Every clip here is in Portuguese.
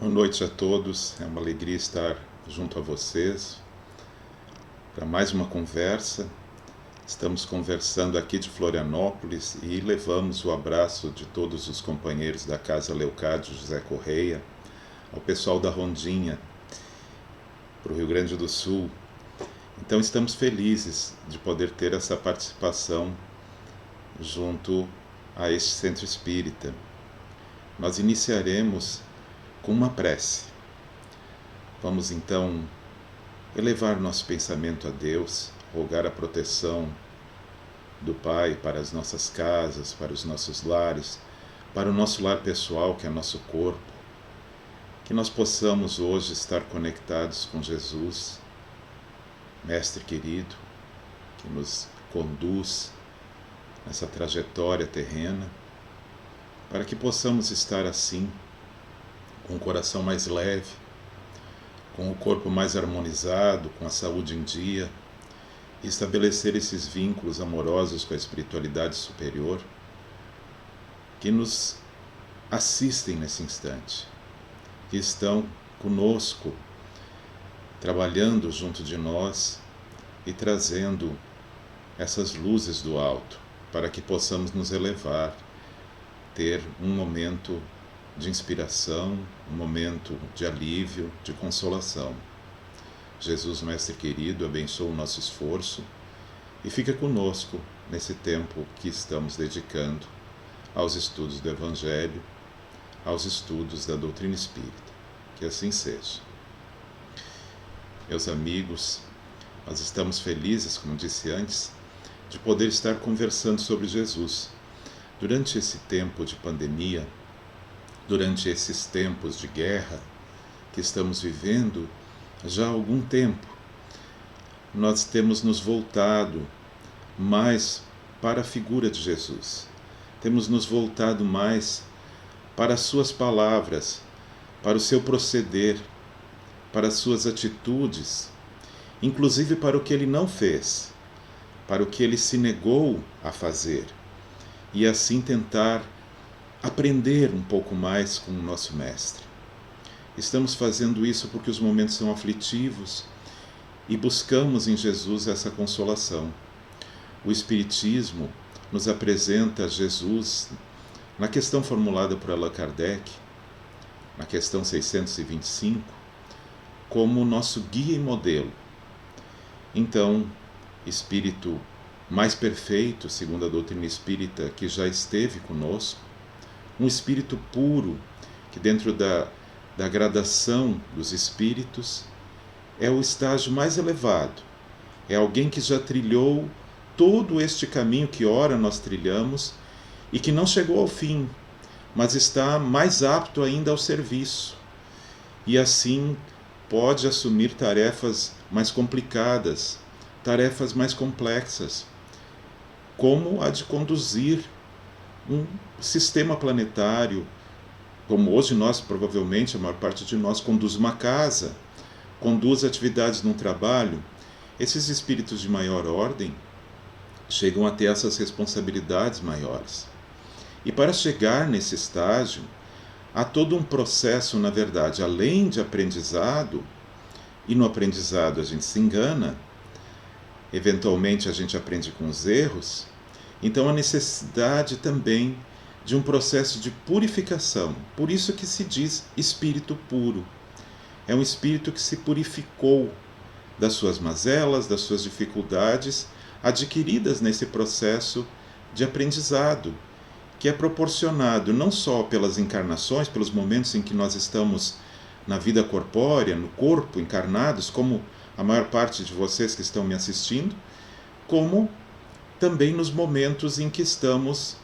Boa noite a todos, é uma alegria estar junto a vocês para mais uma conversa. Estamos conversando aqui de Florianópolis e levamos o abraço de todos os companheiros da Casa Leocádio José Correia, ao pessoal da Rondinha, para o Rio Grande do Sul. Então estamos felizes de poder ter essa participação junto a este centro espírita. Nós iniciaremos com uma prece. Vamos então elevar nosso pensamento a Deus, rogar a proteção do Pai para as nossas casas, para os nossos lares, para o nosso lar pessoal, que é nosso corpo, que nós possamos hoje estar conectados com Jesus, Mestre querido, que nos conduz nessa trajetória terrena, para que possamos estar assim, com o coração mais leve, com o corpo mais harmonizado, com a saúde em dia, e estabelecer esses vínculos amorosos com a espiritualidade superior que nos assistem nesse instante, que estão conosco, trabalhando junto de nós e trazendo essas luzes do alto para que possamos nos elevar, ter um momento de inspiração, um momento de alívio, de consolação. Jesus, Mestre querido, abençoa o nosso esforço e fica conosco nesse tempo que estamos dedicando aos estudos do Evangelho, aos estudos da doutrina espírita. Que assim seja. Meus amigos, nós estamos felizes, como disse antes, de poder estar conversando sobre Jesus. Durante esse tempo de pandemia, durante esses tempos de guerra que estamos vivendo já há algum tempo, nós temos nos voltado mais para a figura de Jesus. Temos nos voltado mais para as suas palavras, para o seu proceder, para as suas atitudes, inclusive para o que ele não fez, para o que ele se negou a fazer, e assim tentar aprender um pouco mais com o nosso Mestre. Estamos fazendo isso porque os momentos são aflitivos e buscamos em Jesus essa consolação. O Espiritismo nos apresenta Jesus, na questão formulada por Allan Kardec, na questão 625, como nosso guia e modelo. Então, Espírito mais perfeito, segundo a doutrina espírita, que já esteve conosco, um espírito puro, que dentro da gradação dos espíritos é o estágio mais elevado. É alguém que já trilhou todo este caminho que ora nós trilhamos e que não chegou ao fim, mas está mais apto ainda ao serviço. E assim pode assumir tarefas mais complicadas, tarefas mais complexas, como a de conduzir um sistema planetário, como hoje nós, provavelmente, a maior parte de nós, conduz uma casa, conduz atividades num trabalho. Esses espíritos de maior ordem chegam a ter essas responsabilidades maiores. E para chegar nesse estágio, há todo um processo, na verdade, além de aprendizado, e no aprendizado a gente se engana, eventualmente a gente aprende com os erros, então a necessidade também de um processo de purificação. Por isso que se diz espírito puro. É um espírito que se purificou das suas mazelas, das suas dificuldades adquiridas nesse processo de aprendizado, que é proporcionado não só pelas encarnações, pelos momentos em que nós estamos na vida corpórea, no corpo, encarnados, como a maior parte de vocês que estão me assistindo, como também nos momentos em que estamos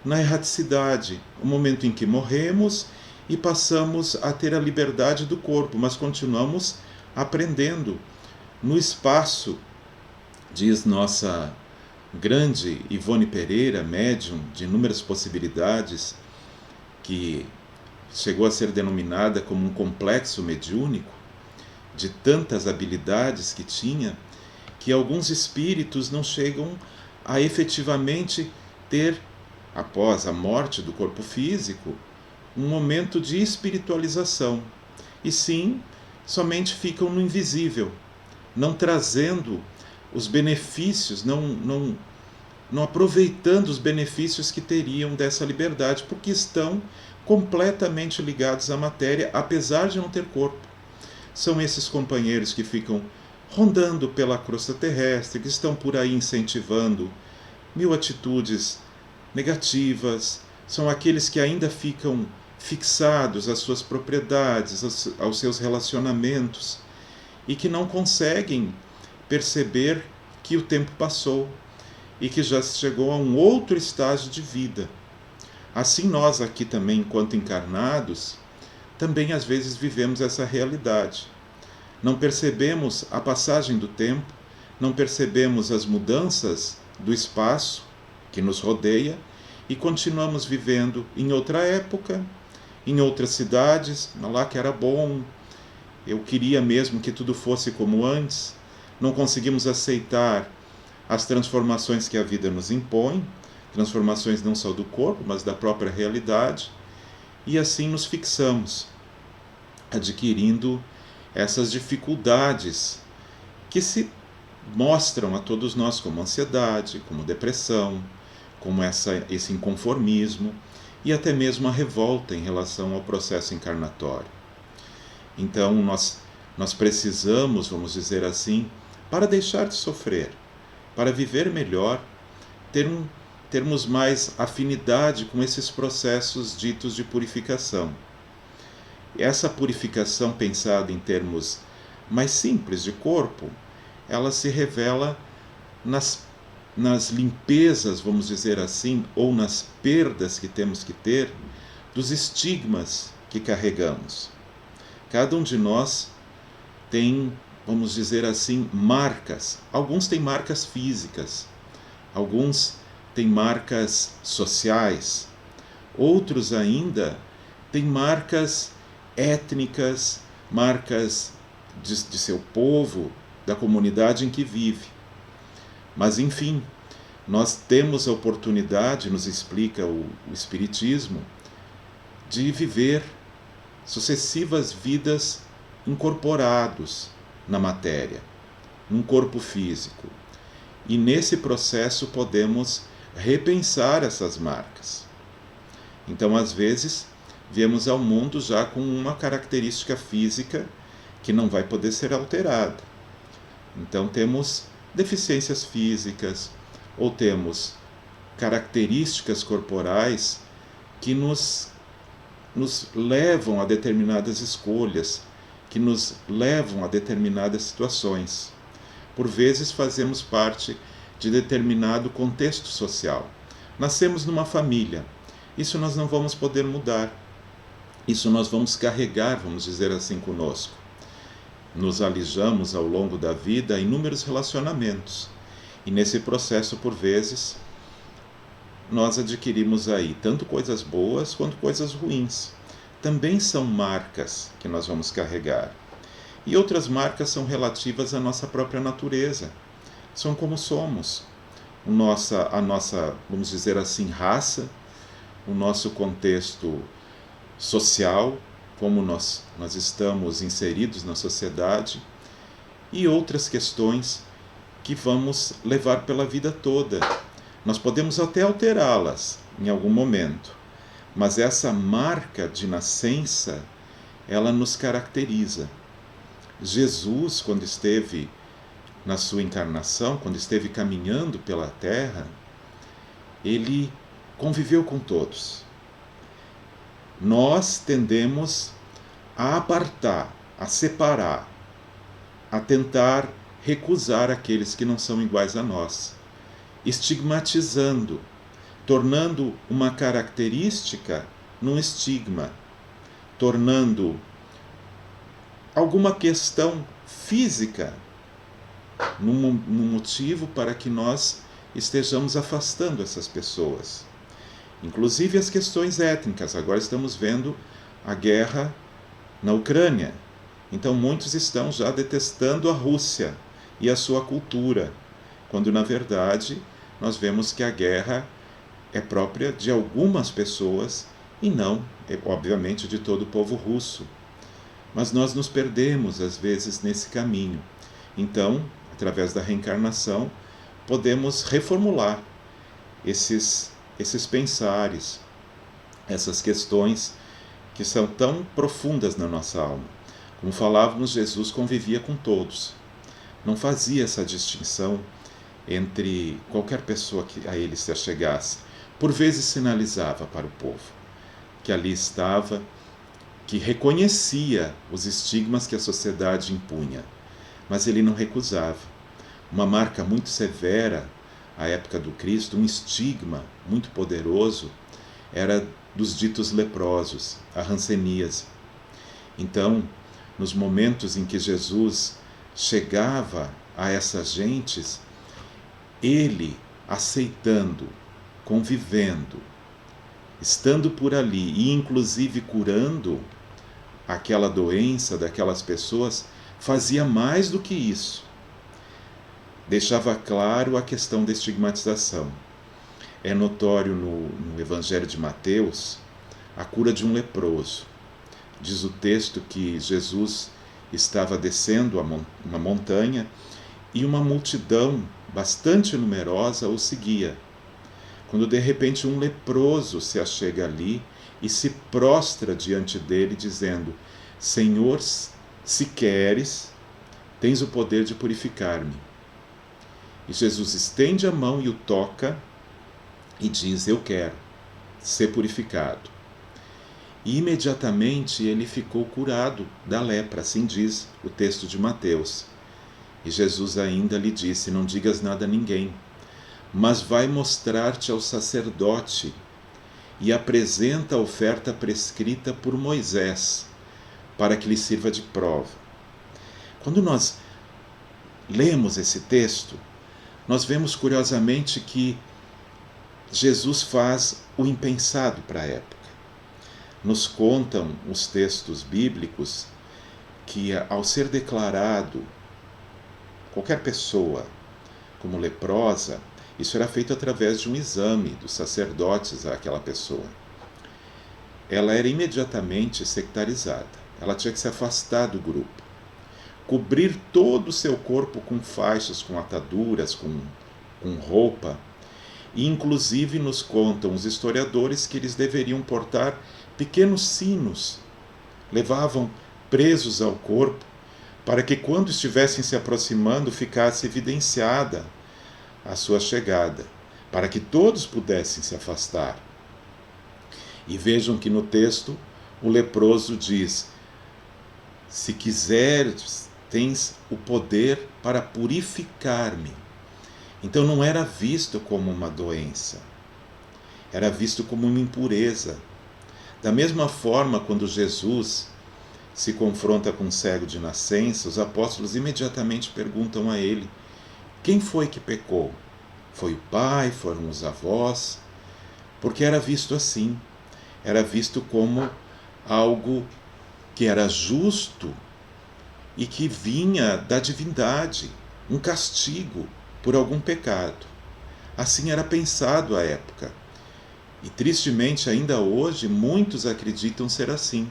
na erraticidade, o momento em que morremos e passamos a ter a liberdade do corpo, mas continuamos aprendendo. No espaço, diz nossa grande Ivone Pereira, médium de inúmeras possibilidades, que chegou a ser denominada como um complexo mediúnico, de tantas habilidades que tinha, que alguns espíritos não chegam a efetivamente ter, após a morte do corpo físico, um momento de espiritualização, e sim, somente ficam no invisível, não trazendo os benefícios, não aproveitando os benefícios que teriam dessa liberdade, porque estão completamente ligados à matéria, apesar de não ter corpo. São esses companheiros que ficam rondando pela crosta terrestre, que estão por aí incentivando mil atitudes negativas, são aqueles que ainda ficam fixados às suas propriedades, aos seus relacionamentos, e que não conseguem perceber que o tempo passou e que já chegou a um outro estágio de vida. Assim nós aqui também, enquanto encarnados, também às vezes vivemos essa realidade. Não percebemos a passagem do tempo, não percebemos as mudanças do espaço que nos rodeia e continuamos vivendo em outra época, em outras cidades, lá que era bom, eu queria mesmo que tudo fosse como antes, não conseguimos aceitar as transformações que a vida nos impõe, transformações não só do corpo, mas da própria realidade, e assim nos fixamos, adquirindo essas dificuldades que se mostram a todos nós como ansiedade, como depressão, como esse inconformismo e até mesmo a revolta em relação ao processo encarnatório. Então nós precisamos, vamos dizer assim, para deixar de sofrer, para viver melhor, termos mais afinidade com esses processos ditos de purificação. Essa purificação pensada em termos mais simples de corpo, ela se revela nas limpezas, vamos dizer assim, ou nas perdas que temos que ter dos estigmas que carregamos. Cada um de nós tem, vamos dizer assim, marcas. Alguns têm marcas físicas, alguns têm marcas sociais, outros ainda têm marcas étnicas, marcas de seu povo, da comunidade em que vive. Mas, enfim, nós temos a oportunidade, nos explica o Espiritismo, de viver sucessivas vidas incorporados na matéria, num corpo físico. E nesse processo podemos repensar essas marcas. Então, às vezes, viemos ao mundo já com uma característica física que não vai poder ser alterada. Então, temos deficiências físicas ou temos características corporais que nos levam a determinadas escolhas, que nos levam a determinadas situações. Por vezes fazemos parte de determinado contexto social. Nascemos numa família. Isso nós não vamos poder mudar. Isso nós vamos carregar, vamos dizer assim, conosco. Nos alijamos ao longo da vida a inúmeros relacionamentos. E nesse processo, por vezes, nós adquirimos aí tanto coisas boas quanto coisas ruins. Também são marcas que nós vamos carregar. E outras marcas são relativas à nossa própria natureza. São como somos. A nossa, vamos dizer assim, raça, o nosso contexto social, como nós estamos inseridos na sociedade, e outras questões que vamos levar pela vida toda. Nós podemos até alterá-las em algum momento, mas essa marca de nascença, ela nos caracteriza. Jesus, quando esteve na sua encarnação, quando esteve caminhando pela Terra, ele conviveu com todos. Nós tendemos a apartar, a separar, a tentar recusar aqueles que não são iguais a nós, estigmatizando, tornando uma característica num estigma, tornando alguma questão física num motivo para que nós estejamos afastando essas pessoas. Inclusive as questões étnicas. Agora estamos vendo a guerra na Ucrânia. Então muitos estão já detestando a Rússia e a sua cultura, quando na verdade nós vemos que a guerra é própria de algumas pessoas e não, obviamente, de todo o povo russo. Mas nós nos perdemos, às vezes, nesse caminho. Então, através da reencarnação, podemos reformular esses pensares, essas questões que são tão profundas na nossa alma. Como falávamos, Jesus convivia com todos. Não fazia essa distinção entre qualquer pessoa que a ele se achegasse. Por vezes sinalizava para o povo que ali estava, que reconhecia os estigmas que a sociedade impunha, mas ele não recusava. Uma marca muito severa à época do Cristo, um estigma muito poderoso, era dos ditos leprosos, a hanseníase. Então, nos momentos em que Jesus chegava a essas gentes, ele aceitando, convivendo, estando por ali e inclusive curando aquela doença daquelas pessoas, fazia mais do que isso. Deixava claro a questão da estigmatização. É notório no Evangelho de Mateus a cura de um leproso. Diz o texto que Jesus estava descendo uma montanha e uma multidão bastante numerosa o seguia. Quando de repente um leproso se achega ali e se prostra diante dele, dizendo: Senhor, se queres, tens o poder de purificar-me. E Jesus estende a mão e o toca e diz: eu quero ser purificado. E imediatamente ele ficou curado da lepra, assim diz o texto de Mateus. E Jesus ainda lhe disse: não digas nada a ninguém, mas vai mostrar-te ao sacerdote e apresenta a oferta prescrita por Moisés, para que lhe sirva de prova. Quando nós lemos esse texto, nós vemos curiosamente que Jesus faz o impensado para a época. Nos contam os textos bíblicos que, ao ser declarado qualquer pessoa como leprosa, isso era feito através de um exame dos sacerdotes àquela pessoa. Ela era imediatamente sectarizada. Ela tinha que se afastar do grupo, cobrir todo o seu corpo com faixas, com ataduras, com roupa. E inclusive nos contam os historiadores que eles deveriam portar pequenos sinos, levavam presos ao corpo, para que quando estivessem se aproximando ficasse evidenciada a sua chegada, para que todos pudessem se afastar. E vejam que no texto o leproso diz: se quiseres, tens o poder para purificar-me. Então não era visto como uma doença, era visto como uma impureza. Da mesma forma, quando Jesus se confronta com um cego de nascença, os apóstolos imediatamente perguntam a ele: quem foi que pecou? Foi o pai? Foram os avós? Porque era visto assim, era visto como algo que era justo e que vinha da divindade, um castigo por algum pecado. Assim era pensado à época. E tristemente, ainda hoje, muitos acreditam ser assim.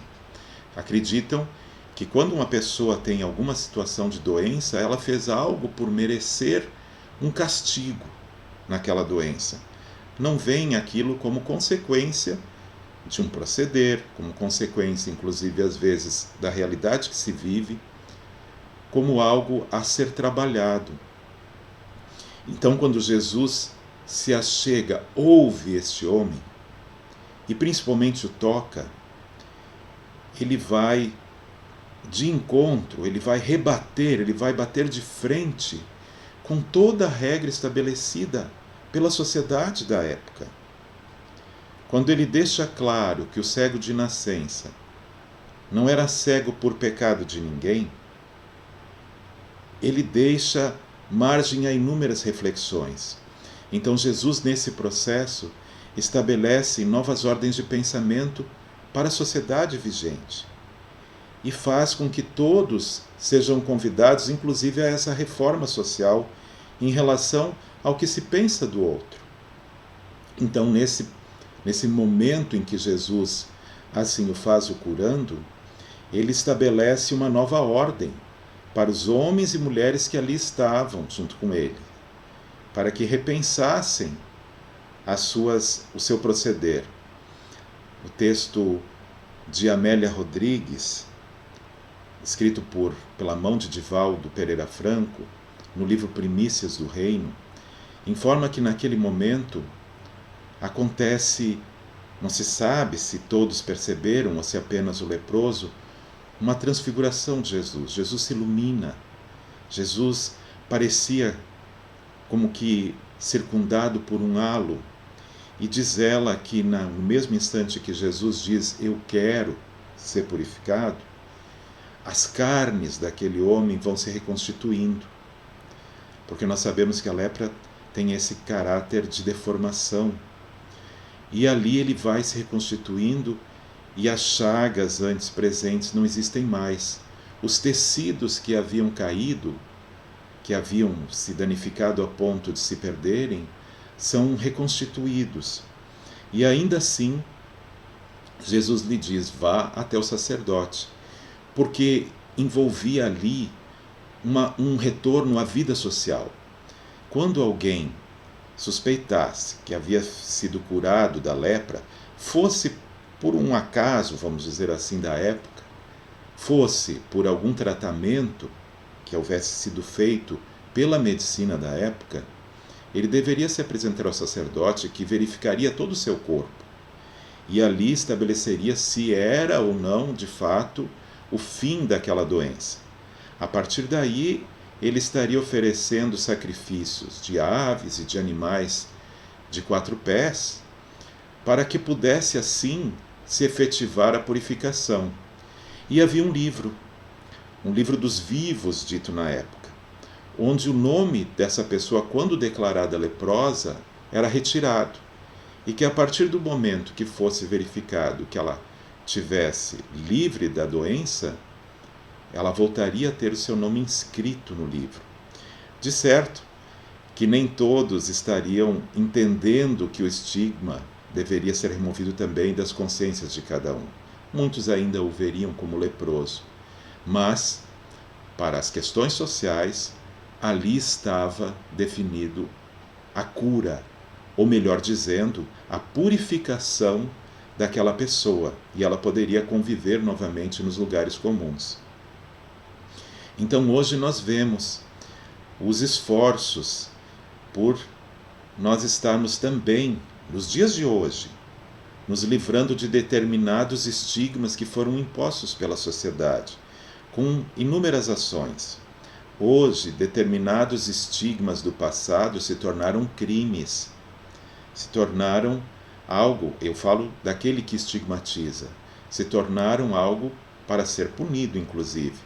Acreditam que quando uma pessoa tem alguma situação de doença, ela fez algo por merecer um castigo naquela doença. Não veem aquilo como consequência de um proceder, como consequência, inclusive, às vezes, da realidade que se vive, como algo a ser trabalhado. Então, quando Jesus se achega, ouve este homem, e principalmente o toca, ele vai de encontro, ele vai rebater, ele vai bater de frente com toda a regra estabelecida pela sociedade da época. Quando ele deixa claro que o cego de nascença não era cego por pecado de ninguém, ele deixa margem a inúmeras reflexões. Então Jesus, nesse processo, estabelece novas ordens de pensamento para a sociedade vigente e faz com que todos sejam convidados, inclusive, a essa reforma social em relação ao que se pensa do outro. Então, nesse nesse momento em que Jesus assim o faz o curando, ele estabelece uma nova ordem para os homens e mulheres que ali estavam junto com ele, para que repensassem o seu proceder. O texto de Amélia Rodrigues, escrito pela mão de Divaldo Pereira Franco, no livro Primícias do Reino, informa que naquele momento acontece, não se sabe se todos perceberam ou se apenas o leproso, uma transfiguração de Jesus. Jesus se ilumina. Jesus parecia como que circundado por um halo. E diz ela que no mesmo instante que Jesus diz, eu quero ser purificado, as carnes daquele homem vão se reconstituindo. Porque nós sabemos que a lepra tem esse caráter de deformação. E ali ele vai se reconstituindo e as chagas antes presentes não existem mais. Os tecidos que haviam caído, que haviam se danificado a ponto de se perderem, são reconstituídos. E ainda assim, Jesus lhe diz, vá até o sacerdote, porque envolvia ali um retorno à vida social. Quando alguém suspeitasse que havia sido curado da lepra, fosse por um acaso, vamos dizer assim, da época, fosse por algum tratamento que houvesse sido feito pela medicina da época, ele deveria se apresentar ao sacerdote que verificaria todo o seu corpo e ali estabeleceria se era ou não, de fato, o fim daquela doença. A partir daí, ele estaria oferecendo sacrifícios de aves e de animais de 4 pés, para que pudesse assim se efetivar a purificação. E havia um livro dos vivos dito na época, onde o nome dessa pessoa, quando declarada leprosa, era retirado, e que a partir do momento que fosse verificado que ela tivesse livre da doença, ela voltaria a ter o seu nome inscrito no livro. De certo que nem todos estariam entendendo que o estigma deveria ser removido também das consciências de cada um. Muitos ainda o veriam como leproso. Mas, para as questões sociais, ali estava definido a cura, ou melhor dizendo, a purificação daquela pessoa, e ela poderia conviver novamente nos lugares comuns. Então hoje nós vemos os esforços por nós estarmos também, nos dias de hoje, nos livrando de determinados estigmas que foram impostos pela sociedade, com inúmeras ações. Hoje, determinados estigmas do passado se tornaram crimes, se tornaram algo, eu falo daquele que estigmatiza, se tornaram algo para ser punido, inclusive.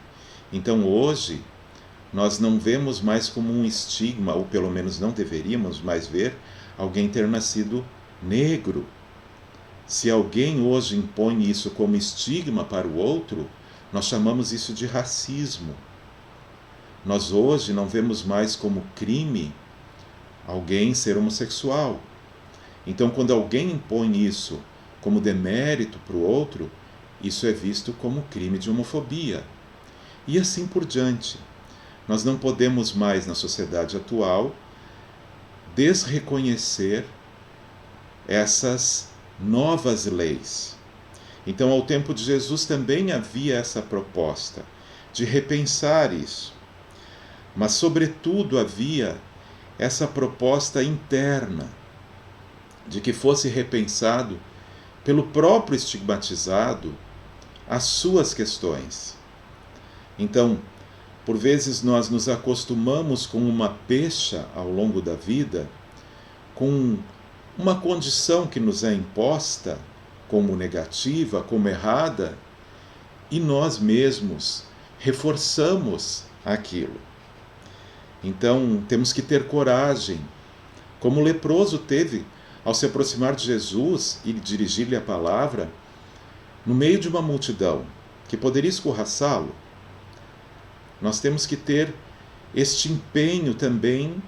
Então hoje, nós não vemos mais como um estigma, ou pelo menos não deveríamos mais ver, alguém ter nascido negro. Se alguém hoje impõe isso como estigma para o outro, nós chamamos isso de racismo. Nós hoje não vemos mais como crime alguém ser homossexual. Então, quando alguém impõe isso como demérito para o outro, isso é visto como crime de homofobia. E assim por diante. Nós não podemos mais, na sociedade atual, desreconhecer essas novas leis. Então, ao tempo de Jesus também havia essa proposta de repensar isso. Mas, sobretudo, havia essa proposta interna de que fosse repensado pelo próprio estigmatizado as suas questões. Então, por vezes nós nos acostumamos com uma pecha ao longo da vida, com uma condição que nos é imposta como negativa, como errada, e nós mesmos reforçamos aquilo. Então, temos que ter coragem, como o leproso teve ao se aproximar de Jesus e dirigir-lhe a palavra, no meio de uma multidão que poderia escorraçá-lo. Nós temos que ter este empenho também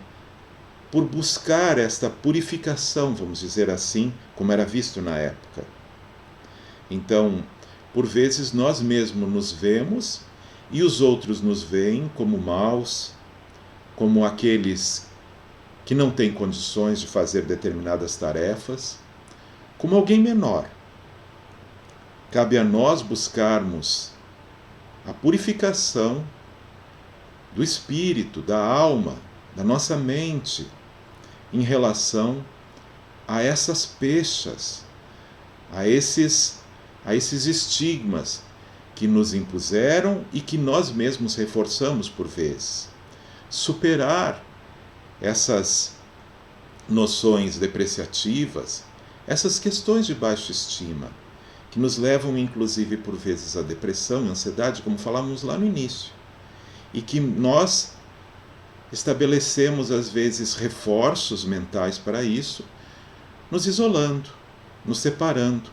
por buscar esta purificação, vamos dizer assim, como era visto na época. Então, por vezes nós mesmos nos vemos e os outros nos veem como maus, como aqueles que não têm condições de fazer determinadas tarefas, como alguém menor. Cabe a nós buscarmos a purificação do espírito, da alma, da nossa mente, em relação a essas peixas, a esses estigmas que nos impuseram e que nós mesmos reforçamos por vezes. Superar essas noções depreciativas, essas questões de baixa estima, que nos levam inclusive por vezes à depressão e ansiedade, como falamos lá no início, e que nós estabelecemos às vezes reforços mentais para isso, nos isolando, nos separando,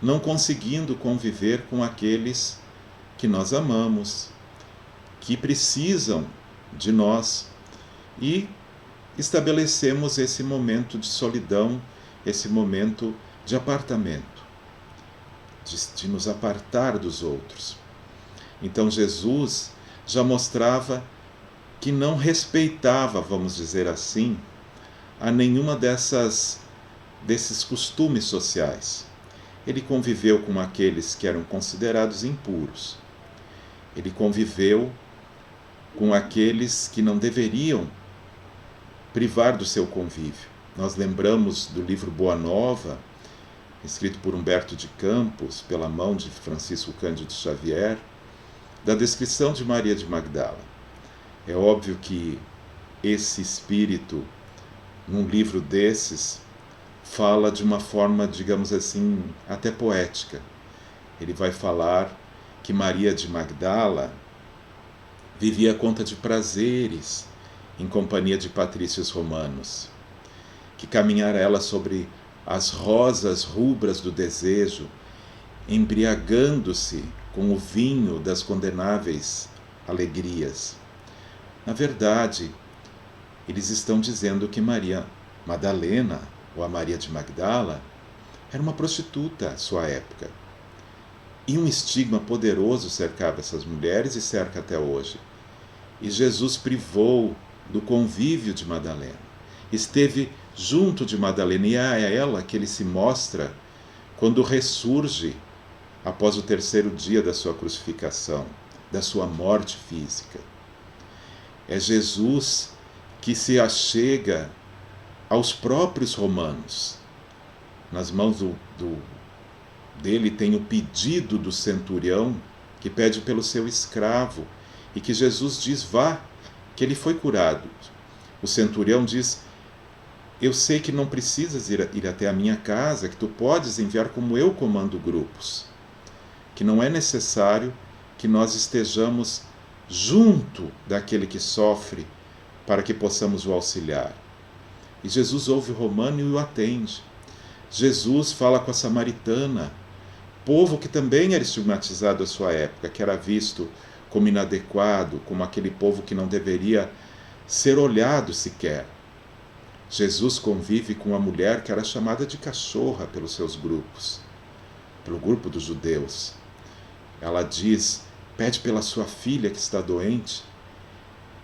não conseguindo conviver com aqueles que nós amamos, que precisam de nós, e estabelecemos esse momento de solidão, esse momento de apartamento, de nos apartar dos outros. Então Jesus já mostrava que não respeitava, vamos dizer assim, a nenhuma desses costumes sociais. Ele conviveu com aqueles que eram considerados impuros. Ele conviveu com aqueles que não deveriam privar do seu convívio. Nós lembramos do livro Boa Nova, escrito por Humberto de Campos, pela mão de Francisco Cândido Xavier, da descrição de Maria de Magdala. É óbvio que esse espírito, num livro desses, fala de uma forma, digamos assim, até poética. Ele vai falar que Maria de Magdala vivia à conta de prazeres em companhia de patrícios romanos, que caminhara ela sobre as rosas rubras do desejo, embriagando-se com o vinho das condenáveis alegrias. Na verdade, eles estão dizendo que Maria Madalena, ou a Maria de Magdala, era uma prostituta à sua época. E um estigma poderoso cercava essas mulheres e cerca até hoje. E Jesus privou do convívio de Madalena. Esteve junto de Madalena, e é a ela que ele se mostra quando ressurge após o terceiro dia da sua crucificação, da sua morte física. É Jesus que se achega aos próprios romanos. Nas mãos dele tem o pedido do centurião, que pede pelo seu escravo, e que Jesus diz: vá, que ele foi curado. O centurião diz: eu sei que não precisas ir até a minha casa, que tu podes enviar como eu comando grupos, que não é necessário que nós estejamos junto daquele que sofre para que possamos o auxiliar. E Jesus ouve o romano e o atende. Jesus fala com a samaritana, povo que também era estigmatizado à sua época, que era visto como inadequado, como aquele povo que não deveria ser olhado sequer. Jesus convive com uma mulher que era chamada de cachorra pelos seus grupos, pelo grupo dos judeus. Ela diz: pede pela sua filha que está doente.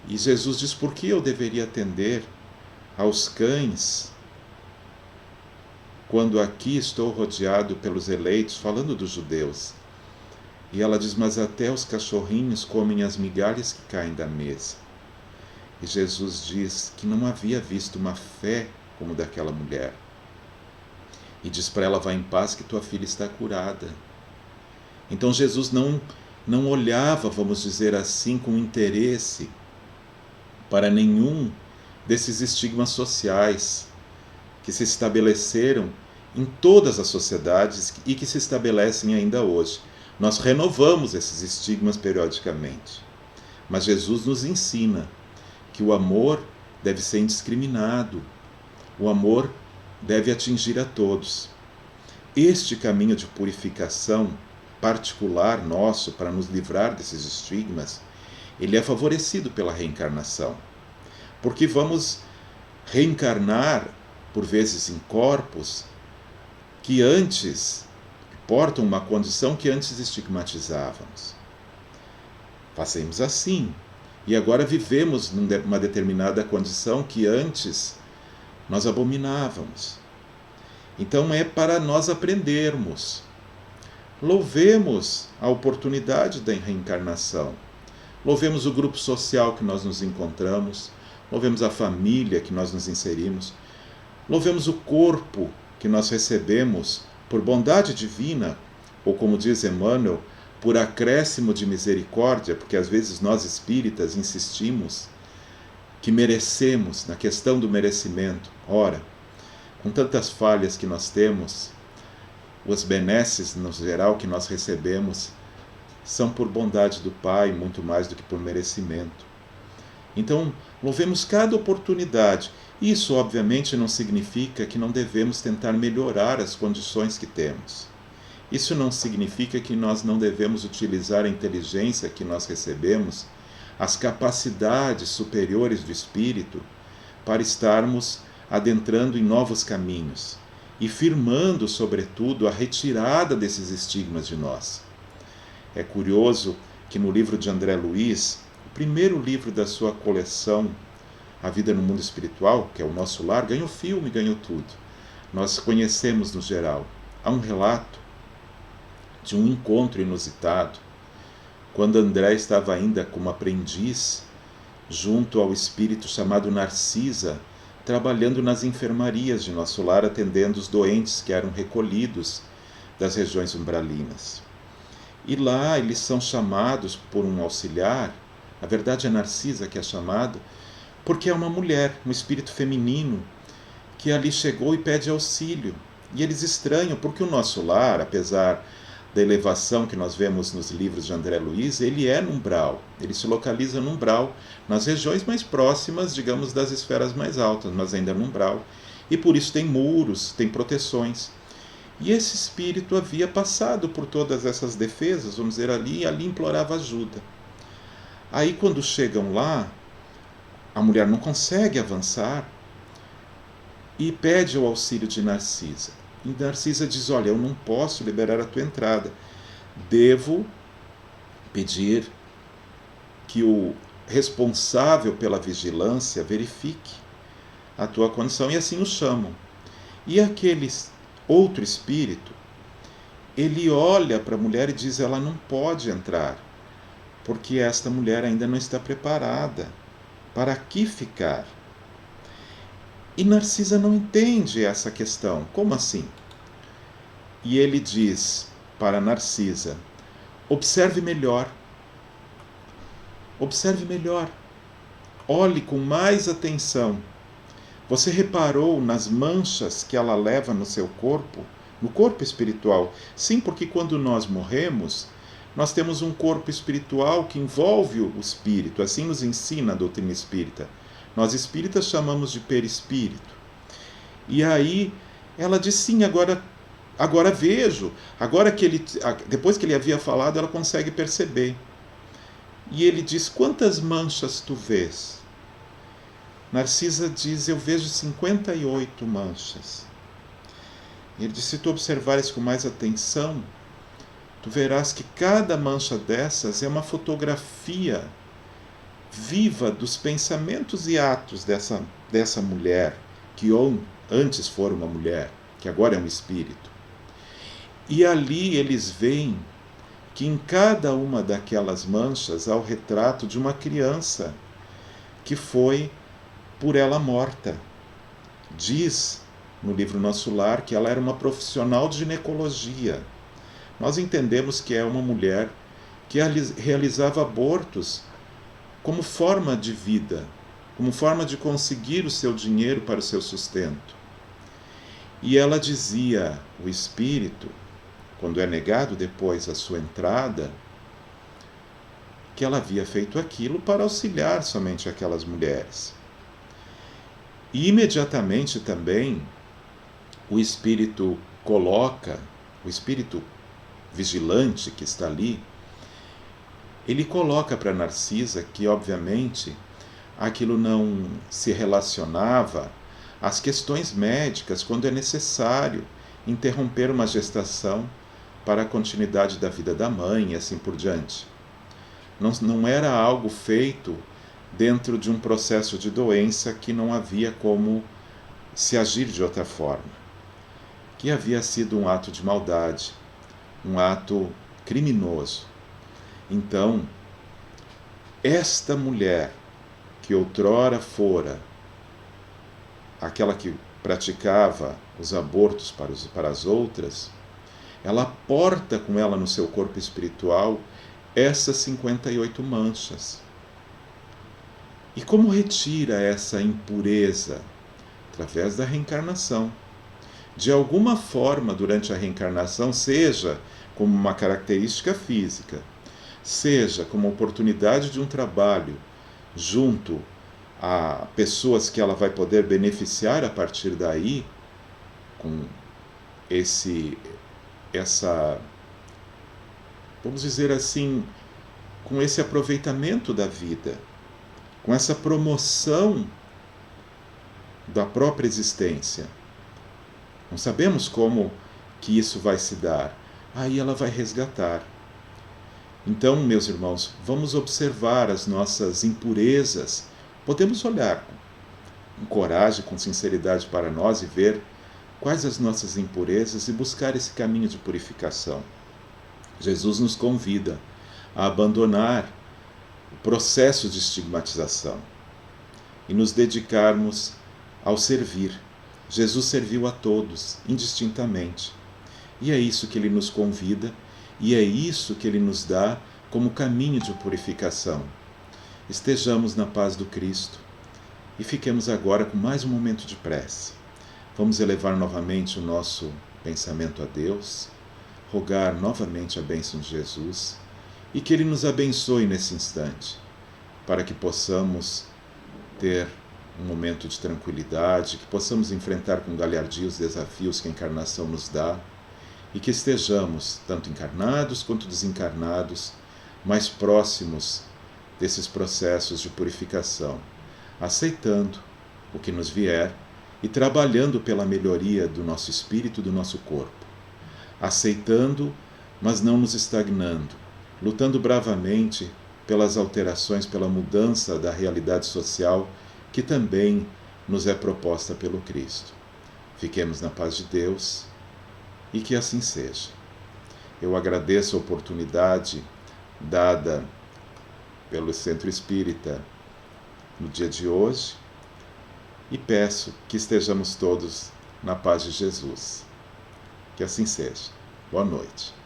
E Jesus diz: por que eu deveria atender aos cães quando aqui estou rodeado pelos eleitos, falando dos judeus? E ela diz: mas até os cachorrinhos comem as migalhas que caem da mesa. E Jesus diz que não havia visto uma fé como daquela mulher. E diz para ela: vá em paz, que tua filha está curada. Então Jesus não olhava, vamos dizer assim, com interesse para nenhum desses estigmas sociais que se estabeleceram em todas as sociedades e que se estabelecem ainda hoje. Nós renovamos esses estigmas periodicamente. Mas Jesus nos ensina que o amor deve ser indiscriminado, o amor deve atingir a todos. Este caminho de purificação particular nosso para nos livrar desses estigmas, ele é favorecido pela reencarnação, porque vamos reencarnar, por vezes em corpos, que antes portam uma condição que antes estigmatizávamos. Fazemos assim, e agora vivemos numa determinada condição que antes nós abominávamos. Então é para nós aprendermos. Louvemos a oportunidade da reencarnação. Louvemos o grupo social que nós nos encontramos. Louvemos a família que nós nos inserimos. Louvemos o corpo que nós recebemos por bondade divina, ou como diz Emmanuel, por acréscimo de misericórdia, porque às vezes nós espíritas insistimos que merecemos, na questão do merecimento. Ora, com tantas falhas que nós temos, os benesses no geral que nós recebemos são por bondade do Pai, muito mais do que por merecimento. Então, louvemos cada oportunidade. Isso, obviamente, não significa que não devemos tentar melhorar as condições que temos. Isso não significa que nós não devemos utilizar a inteligência que nós recebemos, as capacidades superiores do espírito, para estarmos adentrando em novos caminhos e firmando, sobretudo, a retirada desses estigmas de nós. É curioso que no livro de André Luiz, o primeiro livro da sua coleção, A Vida no Mundo Espiritual, que é o Nosso Lar, ganhou filme, ganhou tudo. Nós conhecemos no geral. Há um relato de um encontro inusitado, quando André estava ainda como aprendiz, junto ao espírito chamado Narcisa, trabalhando nas enfermarias de Nosso Lar, atendendo os doentes que eram recolhidos das regiões umbralinas. E lá eles são chamados por um auxiliar, na verdade é Narcisa que é chamada, porque é uma mulher, um espírito feminino, que ali chegou e pede auxílio. E eles estranham, porque o Nosso Lar, apesar da elevação que nós vemos nos livros de André Luiz, ele é no umbral, ele se localiza no umbral, nas regiões mais próximas, digamos, das esferas mais altas, mas ainda no umbral, e por isso tem muros, tem proteções. E esse espírito havia passado por todas essas defesas, vamos dizer, e ali implorava ajuda. Aí quando chegam lá, a mulher não consegue avançar e pede o auxílio de Narcisa. E Narcisa diz, olha, eu não posso liberar a tua entrada. Devo pedir que o responsável pela vigilância verifique a tua condição. E assim o chamam. E aquele outro espírito, ele olha para a mulher e diz, ela não pode entrar, porque esta mulher ainda não está preparada para aqui ficar. E Narcisa não entende essa questão. Como assim? E ele diz para Narcisa, observe melhor. Observe melhor. Olhe com mais atenção. Você reparou nas manchas que ela leva no seu corpo? No corpo espiritual? Sim, porque quando nós morremos, nós temos um corpo espiritual que envolve o espírito. Assim nos ensina a doutrina espírita. Nós espíritas chamamos de perispírito. E aí ela diz, sim, agora vejo. Depois que ele havia falado, ela consegue perceber. E ele diz, quantas manchas tu vês? Narcisa diz, eu vejo 58 manchas. E ele diz, se tu observares com mais atenção, tu verás que cada mancha dessas é uma fotografia viva dos pensamentos e atos dessa mulher, que antes fora uma mulher, que agora é um espírito. E ali eles veem que em cada uma daquelas manchas há o retrato de uma criança que foi por ela morta. Diz no livro Nosso Lar que ela era uma profissional de ginecologia. Nós entendemos que é uma mulher que realizava abortos como forma de vida, como forma de conseguir o seu dinheiro para o seu sustento. E ela dizia, o espírito, quando é negado depois a sua entrada, que ela havia feito aquilo para auxiliar somente aquelas mulheres. E imediatamente também o espírito o espírito vigilante que está ali, ele coloca para Narcisa que, obviamente, aquilo não se relacionava às questões médicas, quando é necessário interromper uma gestação para a continuidade da vida da mãe e assim por diante. Não era algo feito dentro de um processo de doença que não havia como se agir de outra forma, que havia sido um ato de maldade, um ato criminoso. Então, esta mulher, que outrora fora aquela que praticava os abortos para as outras, ela porta com ela no seu corpo espiritual essas 58 manchas. E como retira essa impureza? Através da reencarnação. De alguma forma, durante a reencarnação, seja como uma característica física, seja como oportunidade de um trabalho junto a pessoas que ela vai poder beneficiar a partir daí, com vamos dizer assim, com esse aproveitamento da vida, com essa promoção da própria existência. Não sabemos como que isso vai se dar. Aí ela vai resgatar. Então, meus irmãos, vamos observar as nossas impurezas. Podemos olhar com coragem, com sinceridade para nós e ver quais as nossas impurezas e buscar esse caminho de purificação. Jesus nos convida a abandonar o processo de estigmatização e nos dedicarmos ao servir. Jesus serviu a todos, indistintamente. E é isso que ele nos convida, e é isso que ele nos dá como caminho de purificação. Estejamos na paz do Cristo e fiquemos agora com mais um momento de prece. Vamos elevar novamente o nosso pensamento a Deus, rogar novamente a bênção de Jesus e que Ele nos abençoe nesse instante, para que possamos ter um momento de tranquilidade, que possamos enfrentar com galhardia os desafios que a encarnação nos dá e que estejamos, tanto encarnados quanto desencarnados, mais próximos desses processos de purificação, aceitando o que nos vier e trabalhando pela melhoria do nosso espírito e do nosso corpo, aceitando, mas não nos estagnando, lutando bravamente pelas alterações, pela mudança da realidade social que também nos é proposta pelo Cristo. Fiquemos na paz de Deus e que assim seja. Eu agradeço a oportunidade dada pelo Centro Espírita no dia de hoje e peço que estejamos todos na paz de Jesus. Que assim seja. Boa noite.